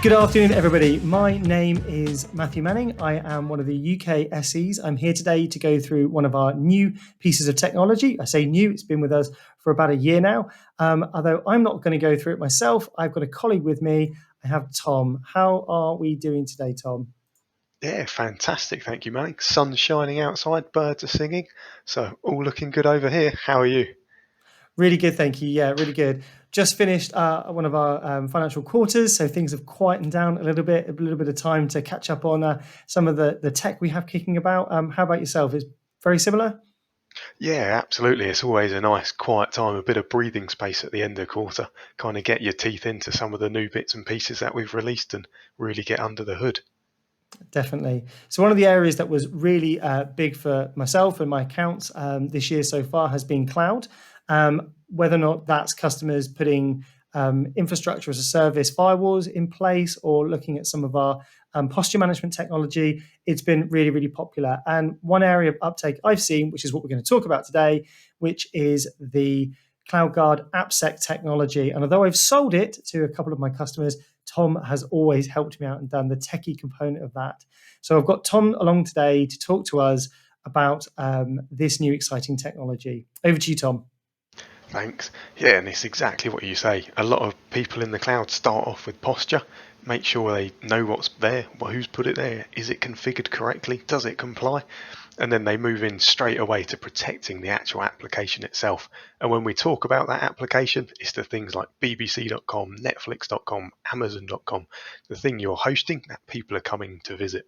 Good afternoon, everybody. My name is Matthew Manning. I am one of the UK SEs. I'm here today to go through one of our new pieces of technology. I say new, it's been with us for about a year now. Although I'm not going to go through it myself, I've got a colleague with me. I have Tom. How are we doing today, Tom? Yeah, fantastic. Thank you, Manning. Sun's shining outside, birds are singing. So all looking good over here. How are you? Really good, thank you. Yeah, really good. Just finished one of our financial quarters, so things have quietened down a little bit of time to catch up on some of the tech we have kicking about. How about yourself? Is very similar? Yeah, absolutely. It's always a nice quiet time, a bit of breathing space at the end of the quarter. Kind of get your teeth into some of the new bits and pieces that we've released and really get under the hood. Definitely. So one of the areas that was really big for myself and my accounts this year so far has been cloud. Whether or not that's customers putting infrastructure as a service firewalls in place or looking at some of our posture management technology, it's been really, really popular. And one area of uptake I've seen, which is what we're going to talk about today, which is the CloudGuard AppSec technology. And although I've sold it to a couple of my customers, Tom has always helped me out and done the techie component of that. So I've got Tom along today to talk to us about this new exciting technology. Over to you, Tom. Thanks. Yeah, and it's exactly what you say. A lot of people in the cloud start off with posture, make sure they know what's there, who's put it there, is it configured correctly, does it comply? And then they move in straight away to protecting the actual application itself. And when we talk about that application, it's the things like bbc.com, netflix.com, amazon.com, the thing you're hosting that people are coming to visit.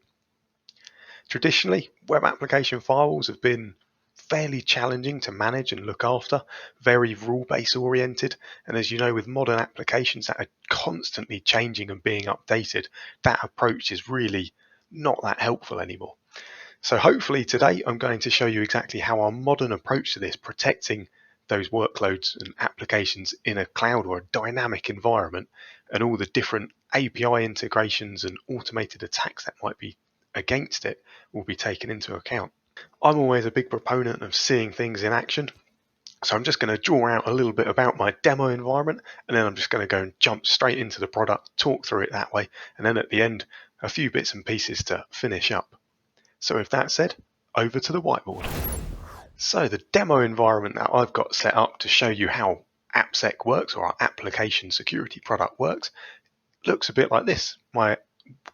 Traditionally, web application firewalls have been fairly challenging to manage and look after, very rule-based oriented, and as you know, with modern applications that are constantly changing and being updated, that approach is really not that helpful anymore. So hopefully today I'm going to show you exactly how our modern approach to this, protecting those workloads and applications in a cloud or a dynamic environment, and all the different API integrations and automated attacks that might be against it, will be taken into account. I'm always a big proponent of seeing things in action, so I'm just going to draw out a little bit about my demo environment, and then I'm just going to go and jump straight into the product, talk through it that way, and then at the end a few bits and pieces to finish up. So with that said, over to the whiteboard. So the demo environment that I've got set up to show you how AppSec works, or our application security product works, looks a bit like this. My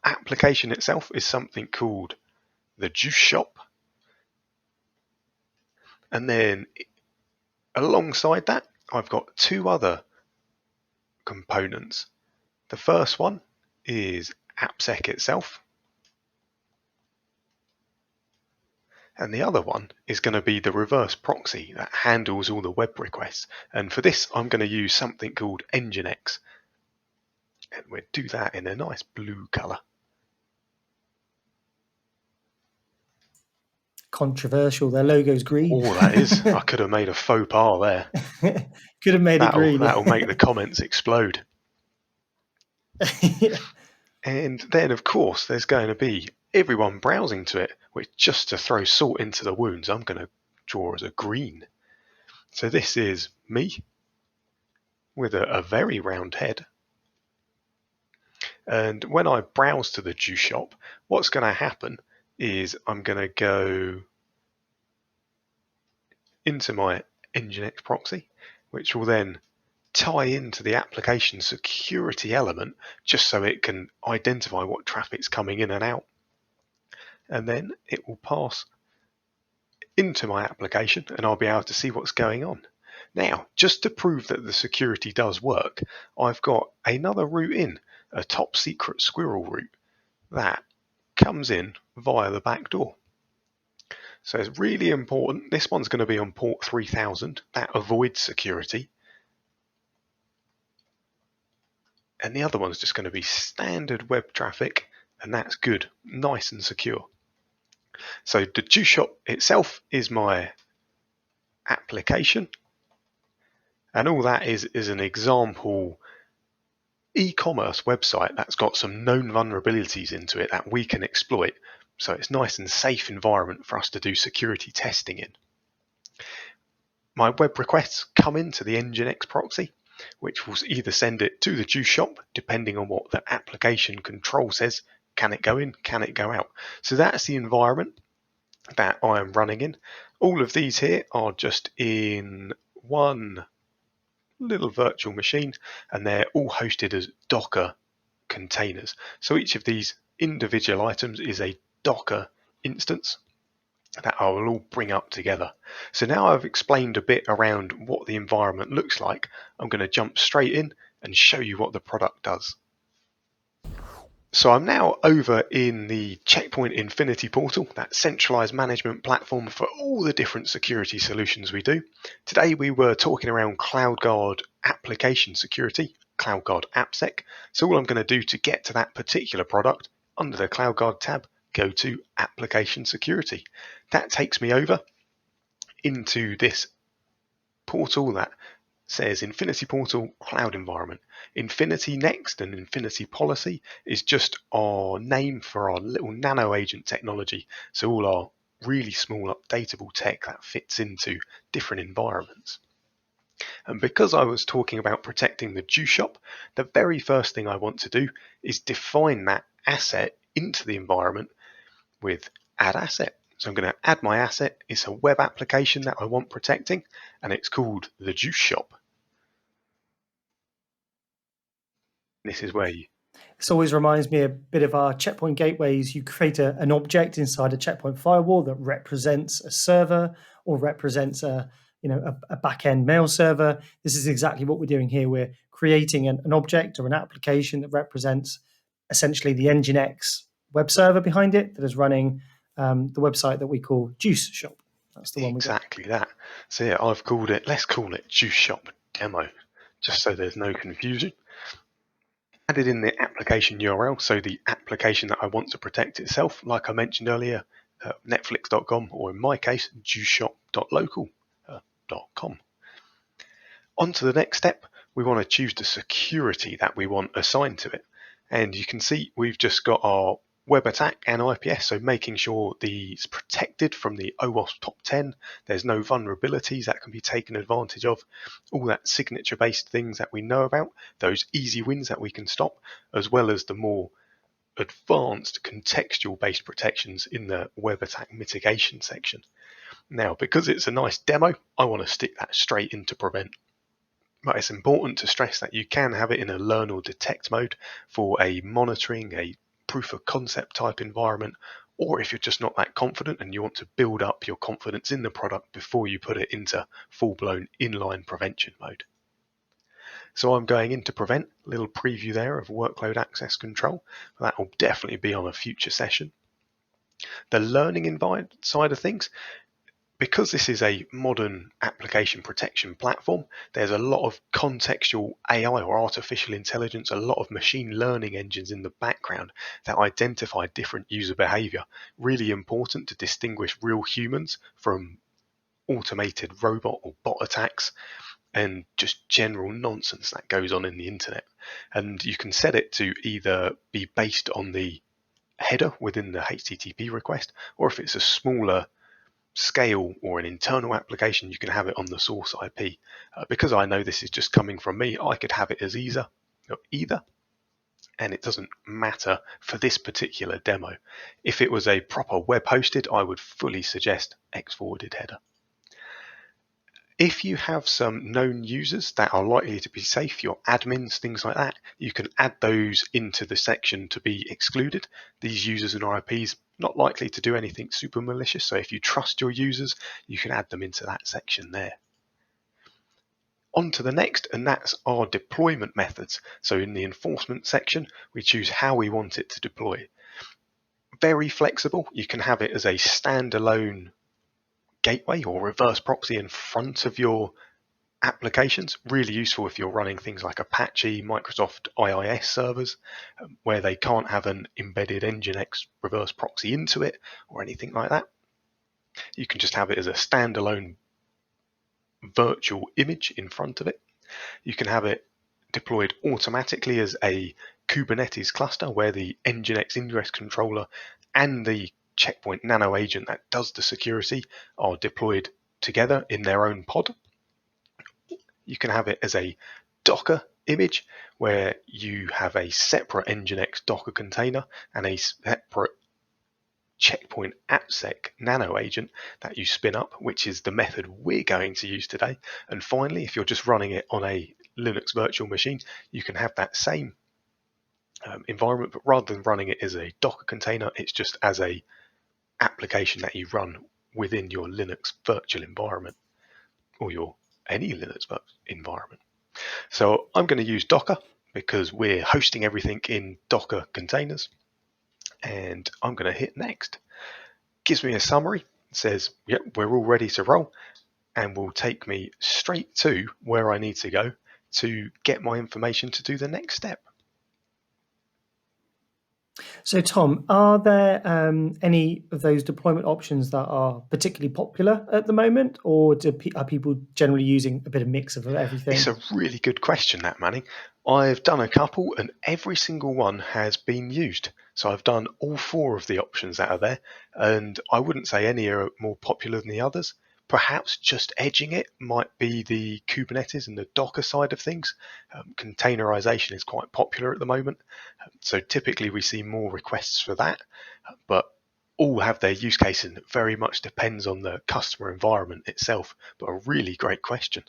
application itself is something called the Juice Shop. And then alongside that, I've got two other components. The first one is AppSec itself. And the other one is going to be the reverse proxy that handles all the web requests. And for this, I'm going to use something called Nginx. And we'll do that in a nice blue color. Controversial. Their logo's green. Oh, that is. I could have made a faux pas there. Could have made it green. That'll make the comments explode. Yeah. And then, of course, there's going to be everyone browsing to it, which, just to throw salt into the wounds, I'm going to draw as a green. So this is me with a very round head. And when I browse to the Juice Shop, what's going to happen is I'm going to go into my Nginx proxy, which will then tie into the application security element just so it can identify what traffic's coming in and out. And then it will pass into my application and I'll be able to see what's going on. Now, just to prove that the security does work, I've got another route in, a top secret squirrel route that comes in via the back door. So it's really important. This one's going to be on port 3000. That avoids security. And the other one's just going to be standard web traffic, and that's good, nice and secure. So the Juice Shop itself is my application, and all that is an example e-commerce website that's got some known vulnerabilities into it that we can exploit. So it's a nice and safe environment for us to do security testing in. My web requests come into the Nginx proxy, which will either send it to the juice shop, depending on what the application control says. Can it go in? Can it go out? So that's the environment that I am running in. All of these here are just in one little virtual machine, and they're all hosted as Docker containers. So each of these individual items is a Docker instance that I will all bring up together. So now I've explained a bit around what the environment looks like, I'm going to jump straight in and show you what the product does. So I'm now over in the Checkpoint Infinity portal, that centralized management platform for all the different security solutions we do. Today we were talking around CloudGuard application security, CloudGuard AppSec. So all I'm going to do to get to that particular product, under the CloudGuard tab, go to application security. That takes me over into this portal that says Infinity Portal Cloud Environment. Infinity Next and Infinity Policy is just our name for our little nano agent technology. So all our really small updatable tech that fits into different environments. And because I was talking about protecting the juice shop, the very first thing I want to do is define that asset into the environment with add asset. So I'm going to add my asset. It's a web application that I want protecting, and it's called the juice shop. This is where This always reminds me a bit of our checkpoint gateways. You create an object inside a checkpoint firewall that represents a server or represents a back-end mail server. This is exactly what we're doing here. We're creating an object or an application that represents essentially the Nginx web server behind it that is running the website that we call Juice Shop. That's the one we got. Exactly that. So yeah, I've called it, let's call it Juice Shop Demo, just so there's no confusion. Added in the application URL, so the application that I want to protect itself, like I mentioned earlier, netflix.com, or in my case, juiceshop.local.com. On to the next step, we want to choose the security that we want assigned to it. And you can see we've just got our web attack and IPS, so making sure it's protected from the OWASP top 10. There's no vulnerabilities that can be taken advantage of. All that signature-based things that we know about, those easy wins that we can stop, as well as the more advanced contextual-based protections in the web attack mitigation section. Now, because it's a nice demo, I want to stick that straight into prevent. But it's important to stress that you can have it in a learn or detect mode for a monitoring, a proof of concept type environment, or if you're just not that confident and you want to build up your confidence in the product before you put it into full-blown inline prevention mode. So I'm going into prevent, a little preview there of workload access control. That will definitely be on a future session. The learning environment side of things, because this is a modern application protection platform, there's a lot of contextual AI or artificial intelligence, a lot of machine learning engines in the background that identify different user behavior. Really important to distinguish real humans from automated robot or bot attacks and just general nonsense that goes on in the internet. And you can set it to either be based on the header within the HTTP request, or if it's a smaller scale or an internal application, you can have it on the source IP. Because I know this is just coming from me, I could have it as either, and it doesn't matter for this particular demo. If it was a proper web hosted, I would fully suggest X-forwarded header. If you have some known users that are likely to be safe, your admins, things like that, you can add those into the section to be excluded. These users and IPs not likely to do anything super malicious, so if you trust your users, you can add them into that section there. On to the next, and that's our deployment methods. So in the enforcement section, we choose how we want it to deploy. Very flexible. You can have it as a standalone gateway or reverse proxy in front of your applications. Really useful if you're running things like Apache, Microsoft IIS servers, where they can't have an embedded Nginx reverse proxy into it or anything like that. You can just have it as a standalone virtual image in front of it. You can have it deployed automatically as a Kubernetes cluster where the Nginx ingress controller and the Checkpoint nano agent that does the security are deployed together in their own pod. You can have it as a Docker image where you have a separate Nginx Docker container and a separate checkpoint AppSec nano agent that you spin up, which is the method we're going to use today. And finally, if you're just running it on a Linux virtual machine, you can have that same environment, but rather than running it as a Docker container, it's just as a application that you run within your Linux virtual environment or your any Linux environment. So I'm going to use Docker because we're hosting everything in Docker containers, and I'm going to hit next. Gives me a summary, says, yep, we're all ready to roll, and will take me straight to where I need to go to get my information to do the next step. So, Tom, are there any of those deployment options that are particularly popular at the moment, or are people generally using a bit of mix of everything? It's a really good question, that, Manning. I've done a couple, and every single one has been used. So I've done all 4 of the options that are there, and I wouldn't say any are more popular than the others. Perhaps just edging it might be the Kubernetes and the Docker side of things. Containerization is quite popular at the moment, so typically we see more requests for that, but all have their use case, and it very much depends on the customer environment itself. But a really great question.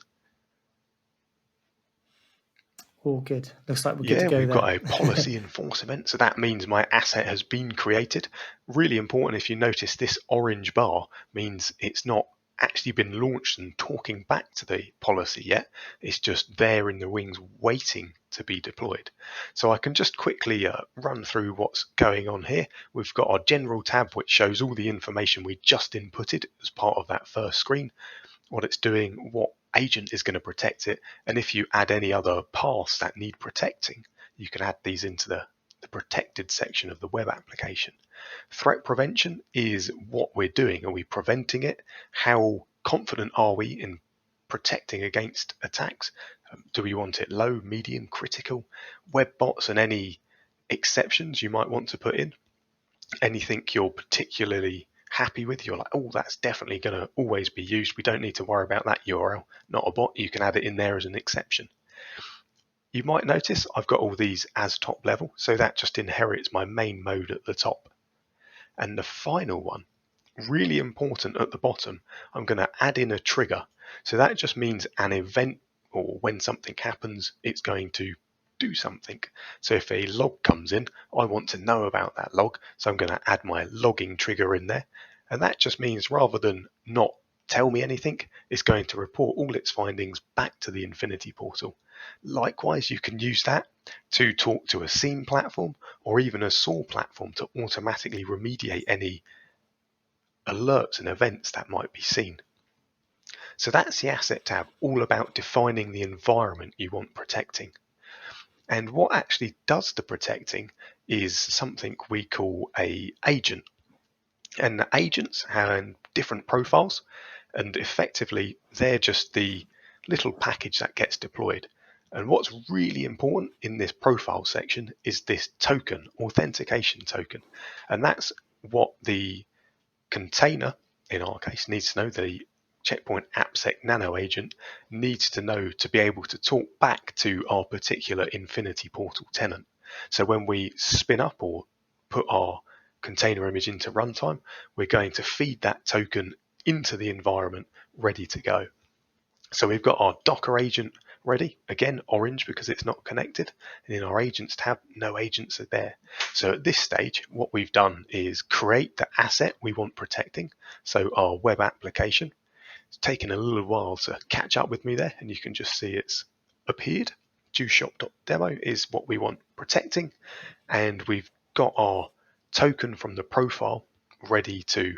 All good. Looks like we're good to go. We've there. got a policy enforce event, so that means my asset has been created. Really important, if you notice, this orange bar means it's not actually been launched and talking back to the policy yet. It's just there in the wings waiting to be deployed. So I can just quickly run through what's going on here. We've got our general tab, which shows all the information we just inputted as part of that first screen, what it's doing, what agent is going to protect it, and if you add any other paths that need protecting, you can add these into the protected section of the web application. Threat prevention is what we're doing. Are we preventing it? How confident are we in protecting against attacks? Do we want it low, medium, critical? Web bots and any exceptions you might want to put in. Anything you're particularly happy with, you're like, oh, that's definitely going to always be used. We don't need to worry about that URL. Not a bot. You can add it in there as an exception. You might notice I've got all these as top level, so that just inherits my main mode at the top. And the final one, really important at the bottom, I'm going to add in a trigger. So that just means an event, or when something happens, it's going to do something. So if a log comes in, I want to know about that log, so I'm going to add my logging trigger in there. And that just means rather than not tell me anything, it's going to report all its findings back to the Infinity portal. Likewise, you can use that to talk to a SIEM platform or even a SOAR platform to automatically remediate any alerts and events that might be seen. So that's the Asset tab, all about defining the environment you want protecting. And what actually does the protecting is something we call an agent. And the agents have different profiles, and effectively they're just the little package that gets deployed. And what's really important in this profile section is this token, authentication token. And that's what the container, in our case, needs to know. The checkpoint AppSec nano agent needs to know to be able to talk back to our particular Infinity portal tenant. So when we spin up or put our container image into runtime, we're going to feed that token into the environment ready to go. So we've got our Docker agent ready, again orange because it's not connected, and in our agents tab no agents are there. So at this stage what we've done is create the asset we want protecting, so our web application. It's taken a little while to catch up with me there, and you can just see it's appeared. juiceshop.demo is what we want protecting, and we've got our token from the profile ready to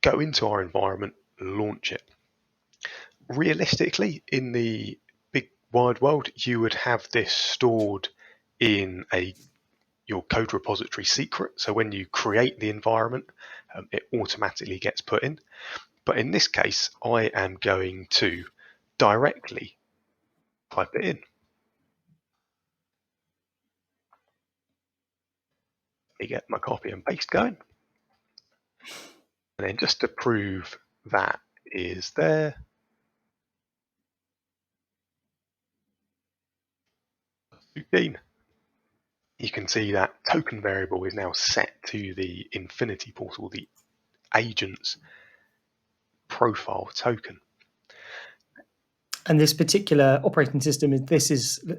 go into our environment, launch it. Realistically, in the big wide world, you would have this stored in your code repository secret. So when you create the environment, it automatically gets put in. But in this case, I am going to directly type it in. Let me get my copy and paste going. And then just to prove that is there, Keen. You can see that token variable is now set to the Infinity portal, the agent's profile token. And this particular operating system is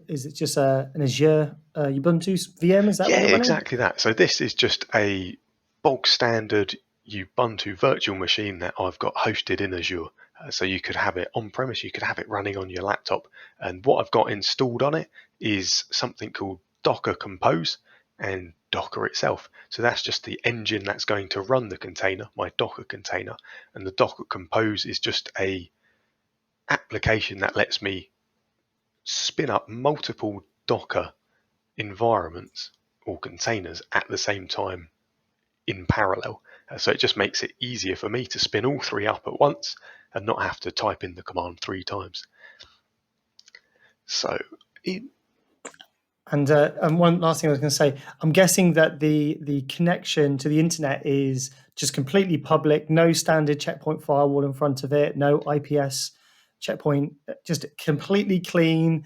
it just an Azure Ubuntu VM? Is that what Yeah, you're running? exactly that. So this is just a bog standard Ubuntu virtual machine that I've got hosted in Azure. So you could have it on premise, you could have it running on your laptop. And what I've got installed on it is something called Docker Compose and Docker itself. So that's just the engine that's going to run the container, my Docker container. And the Docker Compose is just a application that lets me spin up multiple Docker environments or containers at the same time in parallel. So it just makes it easier for me to spin all three up at once and not have to type in the command 3 times. So And one last thing I was going to say, I'm guessing that the connection to the internet is just completely public, no standard checkpoint firewall in front of it, no IPS checkpoint, just completely clean,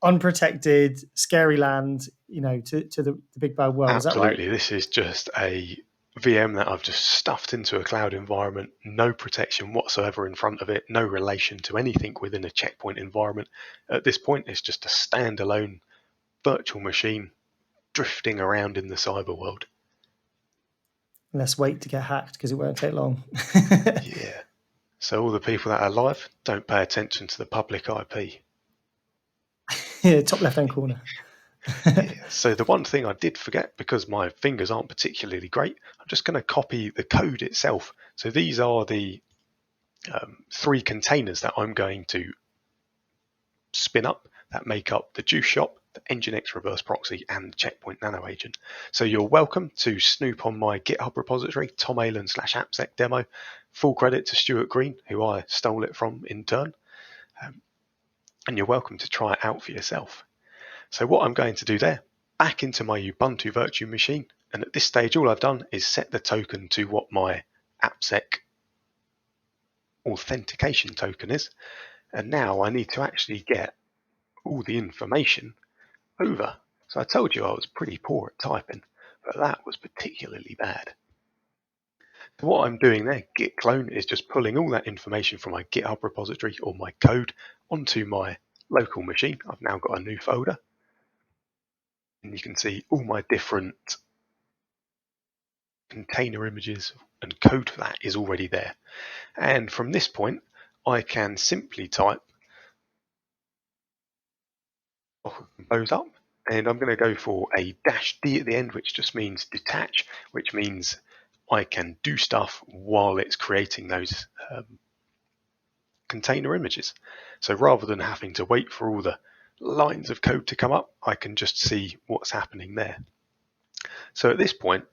unprotected, scary land, to the big bad world. Is that right? absolutely, this is just a VM that I've just stuffed into a cloud environment, no protection whatsoever in front of it, no relation to anything within a checkpoint environment. At this point, it's just a standalone virtual machine drifting around in the cyber world. Let's wait to get hacked because it won't take long. Yeah. So all the people that are live, don't pay attention to the public IP. Yeah, top left-hand corner. Yeah. So the one thing I did forget, because my fingers aren't particularly great, I'm just going to copy the code itself. So these are the 3 containers that I'm going to spin up that make up the Juice Shop, the Nginx reverse proxy, and the Checkpoint Nano Agent. So you're welcome to snoop on my GitHub repository, Tom Aylen /AppSec demo. Full credit to Stuart Green, who I stole it from in turn. And you're welcome to try it out for yourself. So what I'm going to do there, back into my Ubuntu virtual machine, and at this stage all I've done is set the token to what my AppSec authentication token is, and now I need to actually get all the information over. So I told you I was pretty poor at typing, but that was particularly bad. So what I'm doing there, git clone, is just pulling all that information from my GitHub repository or my code onto my local machine. I've now got a new folder, and you can see all my different container images and code for that is already there. And from this point, I can simply type compose up, and I'm going to go for a -d at the end, which just means detach, which means I can do stuff while it's creating those container images. So rather than having to wait for all the lines of code to come up, I can just see what's happening there. So at this point,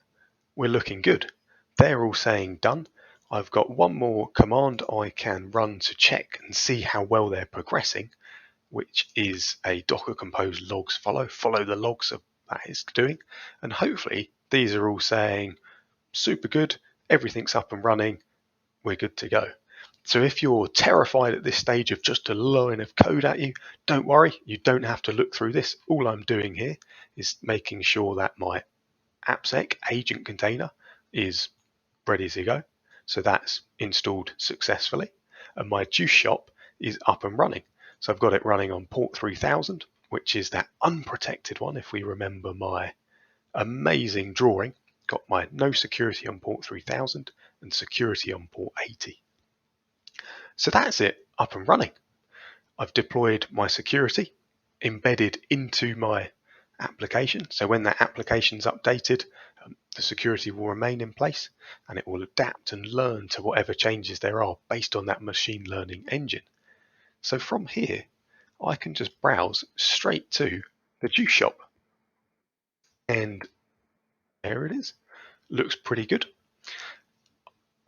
we're looking good. They're all saying done. I've got one more command I can run to check and see how well they're progressing, which is a Docker Compose logs follow the logs of that is doing. And hopefully these are all saying super good, everything's up and running, we're good to go. So if you're terrified at this stage of just a line of code at you, don't worry, you don't have to look through this. All I'm doing here is making sure that my AppSec agent container is ready to go. So that's installed successfully. And my Juice Shop is up and running. So I've got it running on port 3000, which is that unprotected one. If we remember my amazing drawing, got my no security on port 3000 and security on port 80. So that's it up and running. I've deployed my security embedded into my application. So when that application is updated, the security will remain in place and it will adapt and learn to whatever changes there are based on that machine learning engine. So from here, I can just browse straight to the Juice Shop. And there it is. Looks pretty good.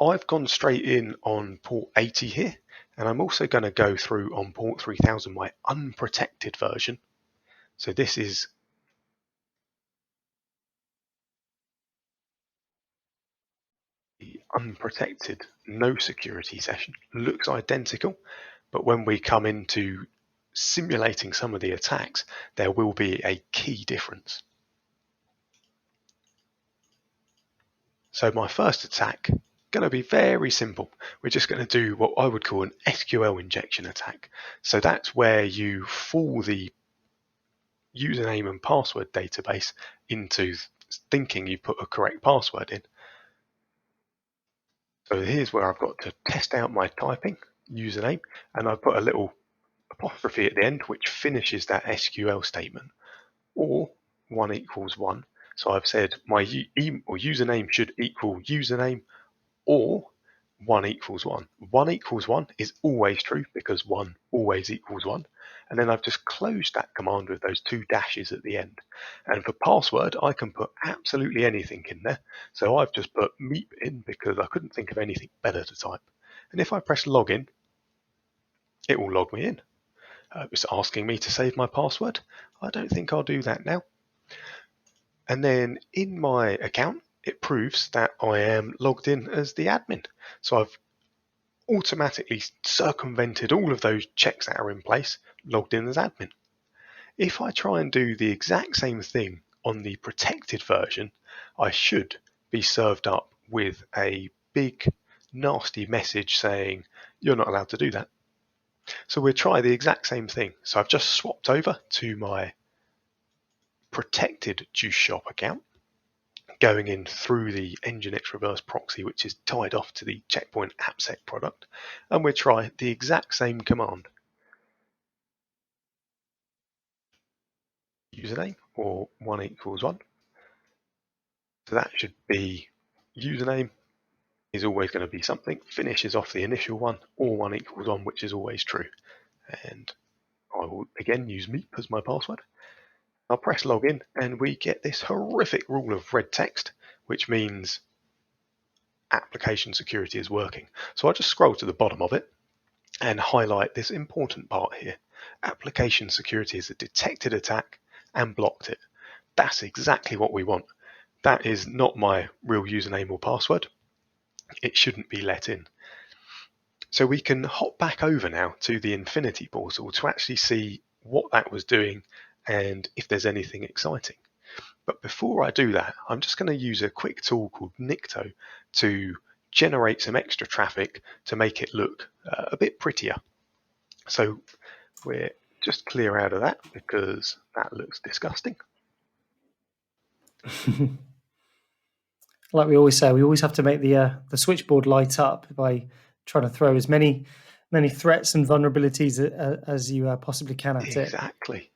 I've gone straight in on port 80 here, and I'm also going to go through on port 3000, my unprotected version. So this is the unprotected, no security session. Looks identical, but when we come into simulating some of the attacks, there will be a key difference. So my first attack, going to be very simple. We're just going to do what I would call an SQL injection attack. So that's where you fool the username and password database into thinking you put a correct password in. So here's where I've got to test out my typing username, and I put a little apostrophe at the end which finishes that SQL statement, or 1 equals 1. So I've said my username should equal username, or 1 equals 1. 1 equals 1 is always true because 1 always equals 1. And then I've just closed that command with those 2 dashes at the end. And for password, I can put absolutely anything in there. So I've just put meep in because I couldn't think of anything better to type. And if I press login, it will log me in. It's asking me to save my password. I don't think I'll do that now. And then in my account, it proves that I am logged in as the admin. So I've automatically circumvented all of those checks that are in place, logged in as admin. If I try and do the exact same thing on the protected version, I should be served up with a big nasty message saying you're not allowed to do that. So we'll try the exact same thing. So I've just swapped over to my protected Juice Shop account, going in through the Nginx reverse proxy, which is tied off to the Checkpoint AppSec product, and we'll try the exact same command. Username, or 1 equals 1. So that should be username is always going to be something, finishes off the initial one, or 1 equals 1, which is always true. And I will again use meep as my password. I'll press login, and we get this horrific rule of red text, which means application security is working. So I'll just scroll to the bottom of it and highlight this important part here. Application security is a detected attack and blocked it. That's exactly what we want. That is not my real username or password. It shouldn't be let in. So we can hop back over now to the Infinity portal to actually see what that was doing and if there's anything exciting. But before I do that, I'm just going to use a quick tool called Nikto to generate some extra traffic to make it look a bit prettier. So we're just clear out of that because that looks disgusting. Like we always say, we always have to make the switchboard light up by trying to throw as many threats and vulnerabilities as you possibly can at it. Exactly.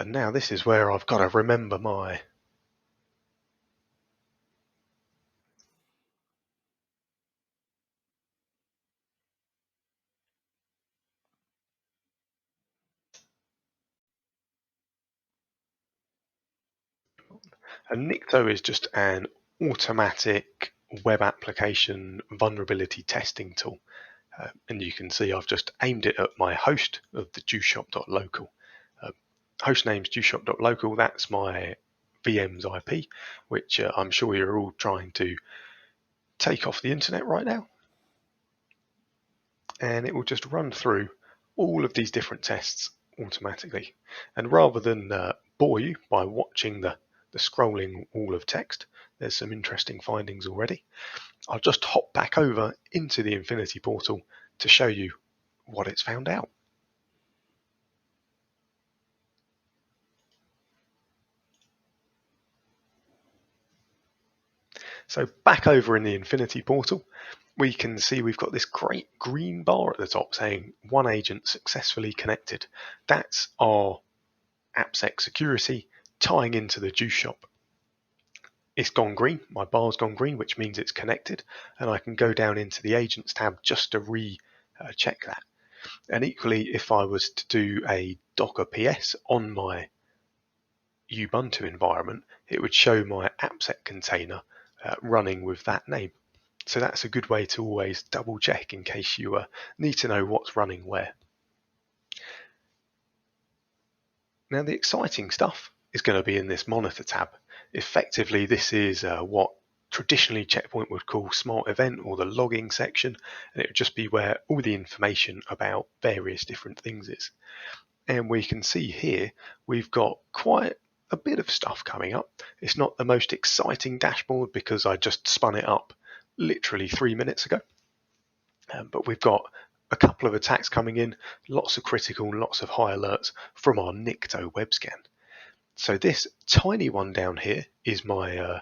Now this is where I've got to remember my And Nikto is just an automatic web application vulnerability testing tool. And you can see I've just aimed it at my host of the juiceshop.local. Host name's juiceshop.local, that's my VM's IP, which I'm sure you're all trying to take off the internet right now. And it will just run through all of these different tests automatically. And rather than bore you by watching the scrolling wall of text, there's some interesting findings already. I'll just hop back over into the Infinity portal to show you what it's found out. So back over in the Infinity portal, we can see we've got this great green bar at the top saying one agent successfully connected. That's our AppSec security tying into the Juice Shop. It's gone green, my bar's gone green, which means it's connected, and I can go down into the agents tab just to check that. And equally, if I was to do a Docker PS on my Ubuntu environment, it would show my AppSec container running with that name. So that's a good way to always double check in case you need to know what's running where. Now the exciting stuff is going to be in this monitor tab. Effectively, this is what traditionally Checkpoint would call smart event or the logging section, and it would just be where all the information about various different things is. And we can see here we've got quite a bit of stuff coming up. It's not the most exciting dashboard because I just spun it up literally 3 minutes ago, but we've got a couple of attacks coming in, lots of critical, lots of high alerts from our Nikto web scan. So this tiny one down here is my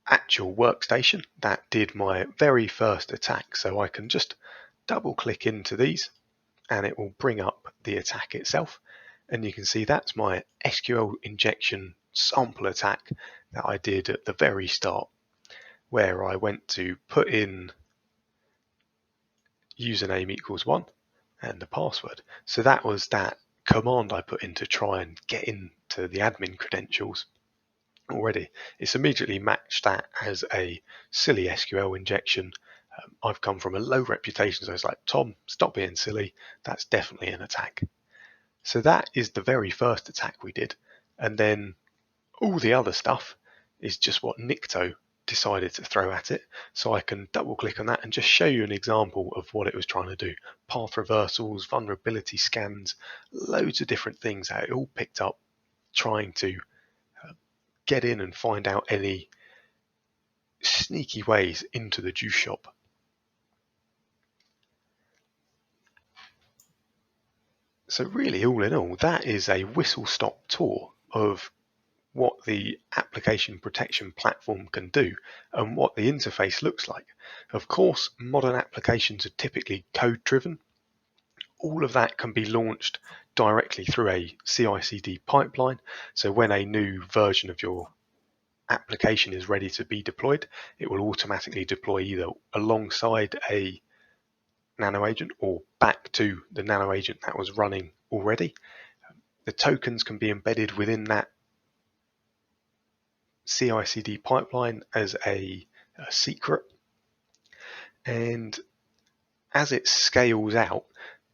actual workstation that did my very first attack. So I can just double click into these and it will bring up the attack itself. And you can see that's my SQL injection sample attack that I did at the very start, where I went to put in username equals 1 and the password. So that was that command I put in to try and get into the admin credentials already. It's immediately matched that as a silly SQL injection. I've come from a low reputation, so it's like, Tom, stop being silly. That's definitely an attack. So that is the very first attack we did. And then all the other stuff is just what Nikto decided to throw at it. So I can double click on that and just show you an example of what it was trying to do. Path reversals, vulnerability scans, loads of different things that it all picked up, trying to get in and find out any sneaky ways into the juice shop. So really, all in all, that is a whistle-stop tour of what the application protection platform can do and what the interface looks like. Of course, modern applications are typically code-driven. All of that can be launched directly through a CI/CD pipeline. So when a new version of your application is ready to be deployed, it will automatically deploy either alongside a nano agent or back to the nano agent that was running already. The tokens can be embedded within that CI/CD pipeline as a secret, and as it scales out,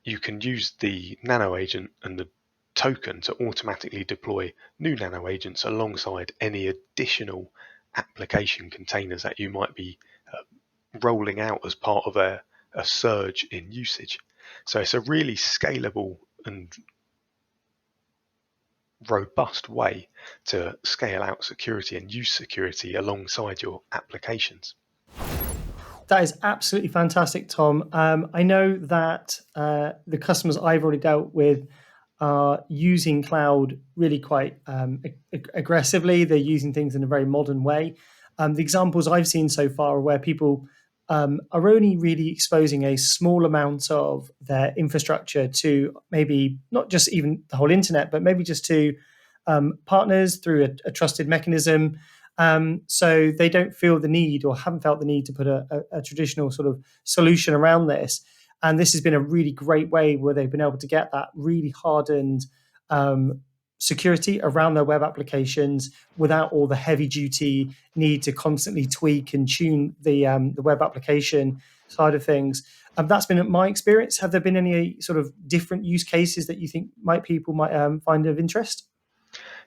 you can use the nano agent and the token to automatically deploy new nano agents alongside any additional application containers that you might be rolling out as part of a surge in usage. So it's a really scalable and robust way to scale out security and use security alongside your applications. That is absolutely fantastic, Tom. I know that the customers I've already dealt with are using cloud really quite aggressively. They're using things in a very modern way. The examples I've seen so far are where people are only really exposing a small amount of their infrastructure to maybe not just even the whole internet, but maybe just to partners through a trusted mechanism. So they don't feel the need or haven't felt the need to put a traditional sort of solution around this. And this has been a really great way where they've been able to get that really hardened security around their web applications without all the heavy duty need to constantly tweak and tune the web application side of things. That's been my experience. Have there been any sort of different use cases that you think people might find of interest?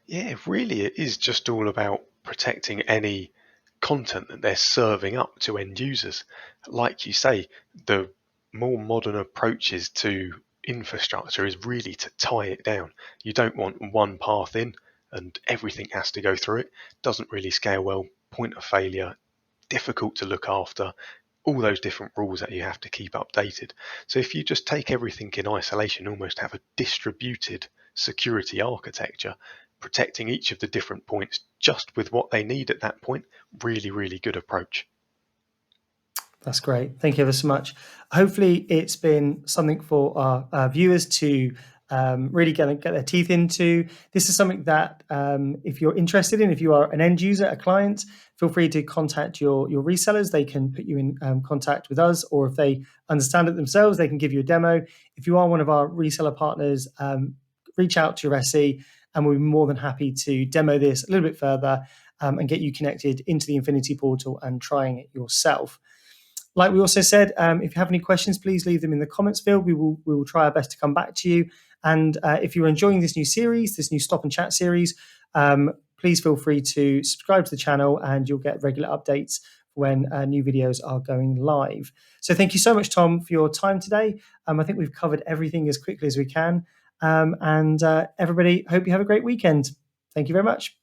Yeah, really, it is just all about protecting any content that they're serving up to end users. Like you say, the more modern approaches to infrastructure is really to tie it down. You don't want one path in and everything has to go through it. Doesn't really scale well, point of failure, difficult to look after, all those different rules that you have to keep updated. So if you just take everything in isolation, almost have a distributed security architecture, protecting each of the different points just with what they need at that point, really, really good approach. That's great. Thank you ever so much. Hopefully it's been something for our viewers to really get their teeth into. This is something that if you're interested in, if you are an end user, a client, feel free to contact your resellers. They can put you in contact with us, or if they understand it themselves, they can give you a demo. If you are one of our reseller partners, reach out to your SE and we'll be more than happy to demo this a little bit further and get you connected into the Infinity portal and trying it yourself. Like we also said, if you have any questions, please leave them in the comments field. We will try our best to come back to you. And if you're enjoying this new series, this new Stop and Chat series, please feel free to subscribe to the channel and you'll get regular updates when new videos are going live. So thank you so much, Tom, for your time today. I think we've covered everything as quickly as we can. And everybody, hope you have a great weekend. Thank you very much.